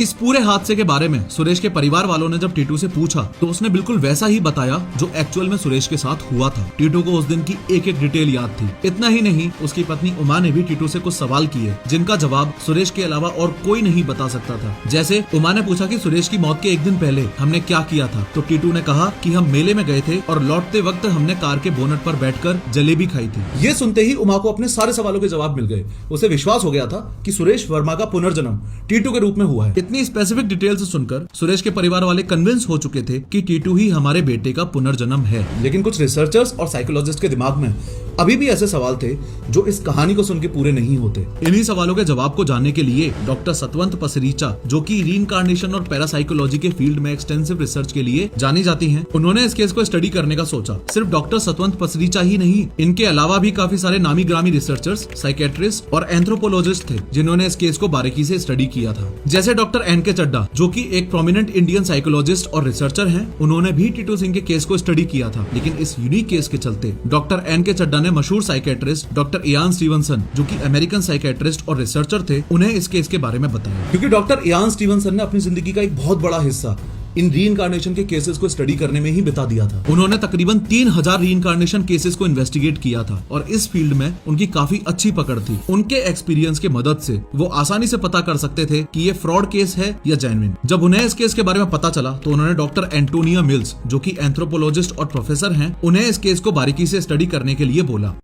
इस पूरे हादसे के बारे में सुरेश के परिवार वालों ने जब टीटू से पूछा तो उसने बिल्कुल वैसा ही बताया जो एक्चुअल में सुरेश के साथ हुआ था। टीटू को उस दिन की एक एक डिटेल याद थी। इतना ही नहीं, उसकी पत्नी उमा ने भी टीटू से कुछ सवाल किए जिनका जवाब सुरेश के अलावा और कोई नहीं बता सकता था। जैसे उमा ने पूछा कि सुरेश की मौत के एक दिन पहले हमने क्या किया था, तो टीटू ने कहा कि हम मेले में गए थे और लौटते वक्त हमने कार के बोनट पर बैठकर जलेबी खाई थी। ये सुनते ही उमा को अपने सारे सवालों के जवाब मिल गए। उसे विश्वास हो गया था कि सुरेश वर्मा का पुनर्जन्म टीटू के रूप में हुआ है। इतनी स्पेसिफिक डिटेल्स सुनकर सुरेश के परिवार वाले कन्विंस हो चुके थे कि टीटू ही हमारे बेटे का पुनर्जन्म है। लेकिन कुछ रिसर्चर्स और साइकोलॉजिस्ट के दिमाग में अभी भी ऐसे सवाल थे जो इस कहानी को सुन के पूरे नहीं होते। इन्हीं सवालों के जवाब को जानने के लिए डॉक्टर सतवंत पसरीचा, जो कि रीइंकार्नेशन और पैरासाइकोलॉजी के फील्ड में एक्सटेंसिव रिसर्च के लिए जानी जाती हैं, उन्होंने इस केस को स्टडी करने का सोचा। सिर्फ डॉक्टर सतवंत पसरीचा ही नहीं, इनके अलावा भी काफी सारे नामी ग्रामी रिसर्चर्स, साइकेट्रिस्ट और एंथ्रोपोलॉजिस्ट थे जिन्होंने इस केस को बारीकी से स्टडी किया था। जैसे डॉक्टर एन.के. चड्डा, जो कि एक प्रोमिनेंट इंडियन साइकोलॉजिस्ट और रिसर्चर हैं, उन्होंने भी टीटू सिंह के केस को स्टडी किया था। लेकिन इस यूनिक केस के चलते डॉक्टर एन.के. चड्डा ने मशहूर साइकेट्रिस्ट डॉक्टर इयान स्टीवनसन, जो कि अमेरिकन साइकेट्रिस्ट और रिसर्चर थे, उन्हें इस केस के बारे में बताया। क्योंकि डॉक्टर इयान स्टीवनसन ने अपनी जिंदगी का एक बहुत बड़ा हिस्सा इन रीइंकार्नेशन के केसेस को स्टडी करने में ही बिता दिया था। उन्होंने तकरीबन 3000 रीइंकार्नेशन केसेस को इन्वेस्टिगेट किया था और इस फील्ड में उनकी काफी अच्छी पकड़ थी। उनके एक्सपीरियंस के मदद से वो आसानी से पता कर सकते थे कि ये फ्रॉड केस है या जेन्युइन। जब उन्हें इस केस के बारे में पता चला तो उन्होंने डॉक्टर एंटोनिया मिल्स, जो कि एंथ्रोपोलॉजिस्ट और प्रोफेसर हैं, उन्हें इस केस को बारीकी से स्टडी करने के लिए बोला।